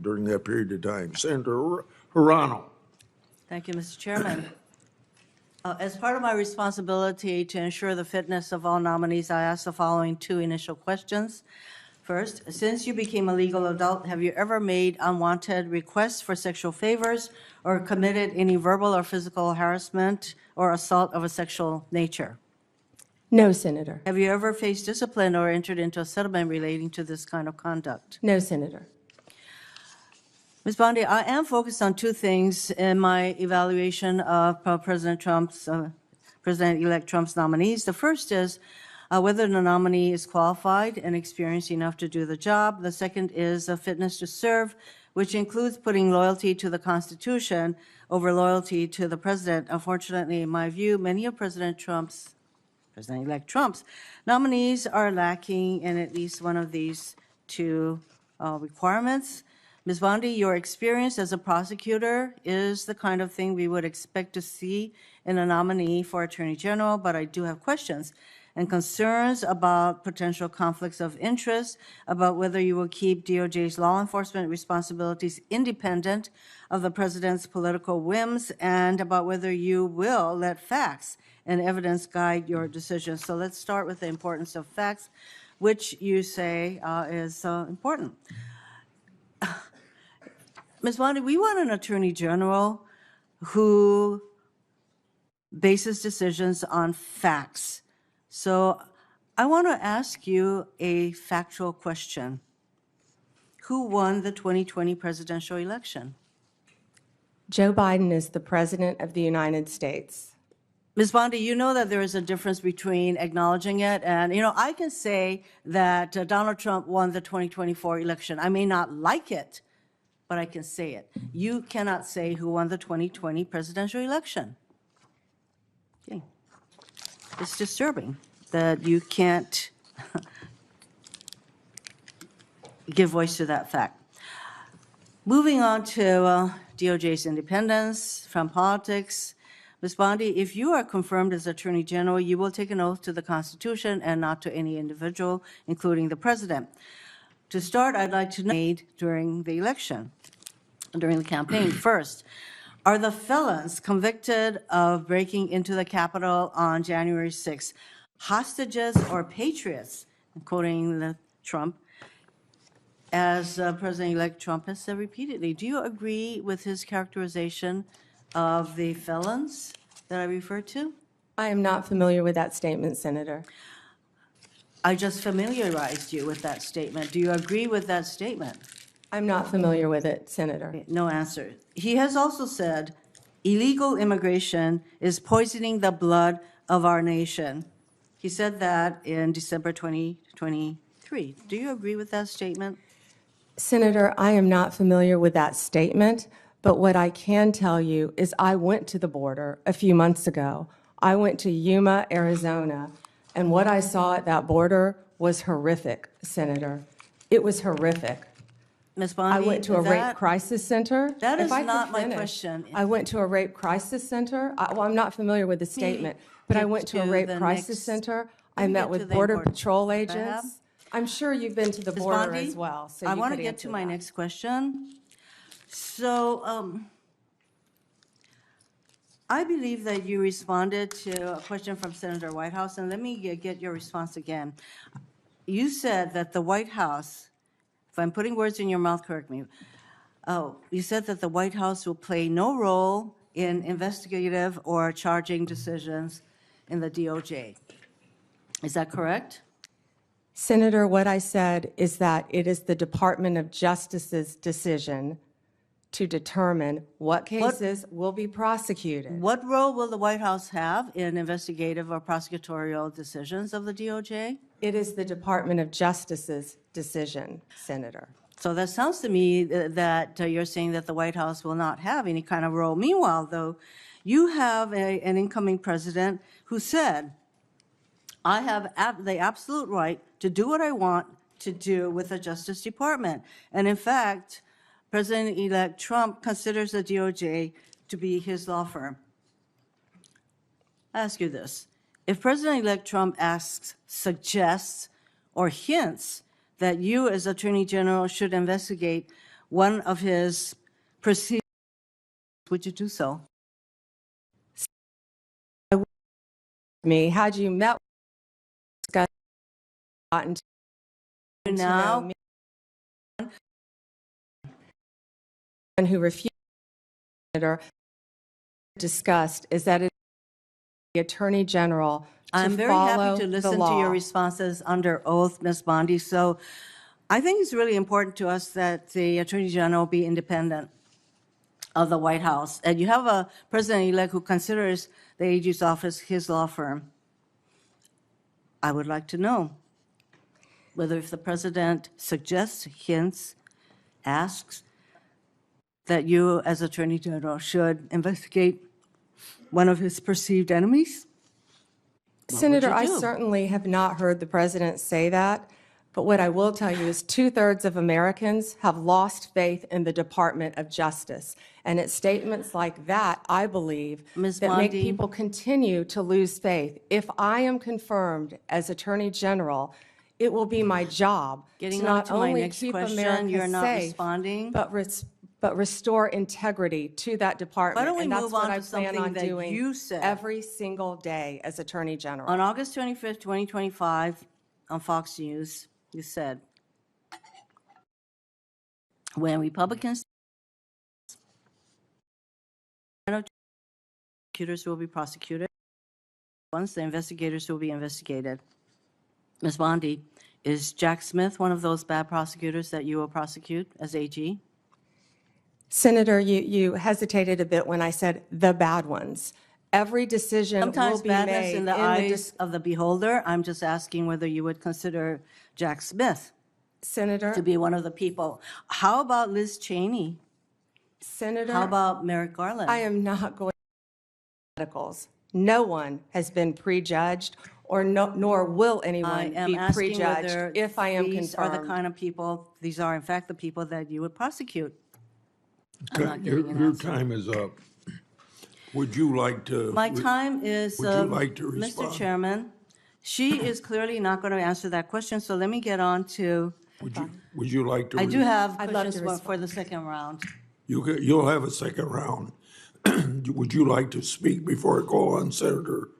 during that period of time. Senator Hirono. Thank you, Mr. Chairman. As part of my responsibility to ensure the fitness of all nominees, I ask the following two initial questions. First, since you became a legal adult, have you ever made unwanted requests for sexual favors or committed any verbal or physical harassment or assault of a sexual nature? No, Senator. Have you ever faced discipline or entered into a settlement relating to this kind of conduct? No, Senator. Ms. Bondi, I am focused on two things in my evaluation of President-elect Trump's nominees. The first is whether the nominee is qualified and experienced enough to do the job. The second is a fitness to serve, which includes putting loyalty to the Constitution over loyalty to the president. Unfortunately, in my view, many of President-elect Trump's nominees are lacking in at least one of these two requirements. Ms. Bondi, your experience as a prosecutor is the kind of thing we would expect to see in a nominee for Attorney General, but I do have questions and concerns about potential conflicts of interest, about whether you will keep DOJ's law enforcement responsibilities independent of the president's political whims, and about whether you will let facts and evidence guide your decisions. So let's start with the importance of facts, which you say is important. Ms. Bondi, we want an Attorney General who bases decisions on facts. So I want to ask you a factual question. Who won the 2020 presidential election? Joe Biden is the President of the United States. Ms. Bondi, you know that there is a difference between acknowledging it and, I can say that Donald Trump won the 2024 election. I may not like it, but I can say it. You cannot say who won the 2020 presidential election. Okay. It's disturbing that you can't give voice to that fact. Moving on to DOJ's independence from politics. Ms. Bondi, if you are confirmed as Attorney General, you will take an oath to the Constitution and not to any individual, including the President. To start, I'd like to know during the election, during the campaign. First, are the felons convicted of breaking into the Capitol on January 6th hostages or patriots, quoting Trump, as President-elect Trump has said repeatedly? Do you agree with his characterization of the felons that I referred to? I am not familiar with that statement, Senator. I just familiarized you with that statement. Do you agree with that statement? I'm not familiar with it, Senator. No answer. He has also said illegal immigration is poisoning the blood of our nation. He said that in December 2023. Do you agree with that statement? Senator, I am not familiar with that statement, but what I can tell you is I went to the border a few months ago. I went to Yuma, Arizona, and what I saw at that border was horrific, Senator. It was horrific. Ms. Bondi, I went to a rape crisis center. That is If I could not my finish. question. I went to a rape crisis center. Well, I'm not familiar with the statement, but I went to a to rape the crisis next- center. Let I me met get to with the Border important Patrol I have. agents. I'm sure you've been to the Ms. border Bondi, as well, so I you want to could get answer to my that. next question. So I believe that you responded to a question from Senator Whitehouse, and let me get your response again. You said that the White House, if I'm putting words in your mouth, correct me. You said that the White House will play no role in investigative or charging decisions in the DOJ. Is that correct? Senator, what I said is that it is the Department of Justice's decision to determine what cases will be prosecuted. What role will the White House have in investigative or prosecutorial decisions of the DOJ? It is the Department of Justice's decision, Senator. So that sounds to me that you're saying that the White House will not have any kind of role. Meanwhile, though, you have an incoming president who said, I have the absolute right to do what I want to do with the Justice Department. And in fact, President-elect Trump considers the DOJ to be his law firm. I ask you this. If President-elect Trump asks, suggests, or hints that you as Attorney General should investigate one of his proceedings, would you do so? Me, had you met, discussed, gotten to know Now, me, and who refused, Senator, discussed is that it is the Attorney General to I'm very follow happy to the listen to law. your responses under oath, Ms. Bondi. So I think it's really important to us that the Attorney General be independent of the White House. And you have a president-elect who considers the AG's office his law firm. I would like to know whether if the president suggests, hints, asks, that you as Attorney General should investigate one of his perceived enemies? Senator, you I do? certainly have not heard the president say that, but what I will tell you is 2/3 of Americans have lost faith in the Department of Justice. And it's statements like that, I believe, Ms. that make Bondi. people continue to lose faith. If I am confirmed as Attorney General, it will be my job Getting to on not to my only next keep question, America you're not safe, responding. but restore integrity to that department. Why don't we And that's move what on I to plan something on that doing you said? every single day as Attorney General. On August 25th, 2025, on Fox News, you said, when Republicans, prosecutors will be prosecuted, once the investigators will be investigated. Ms. Bondi, is Jack Smith one of those bad prosecutors that you will prosecute as AG? Senator, you hesitated a bit when I said the bad ones. Every decision will Sometimes be badness made in the eyes of the beholder. I'm just asking whether you would consider Jack Smith Senator, to be one of the people. How about Liz Cheney? Senator, How about Merrick Garland? I am not going to medicals. No one has been prejudged, or nor will I anyone am be asking whether prejudged if I am these are the confirmed. kind of people, these are in fact the people that you would prosecute. I'm not Your, getting an your answer. time is up. Would you like to? My time is, Would you like to Mr. respond? Chairman, she is clearly not going to answer that question, so let me get on to, Would you like to? I do have I'd love to questions for the second round. You'll have a second round. Would you like to speak before I call on Senator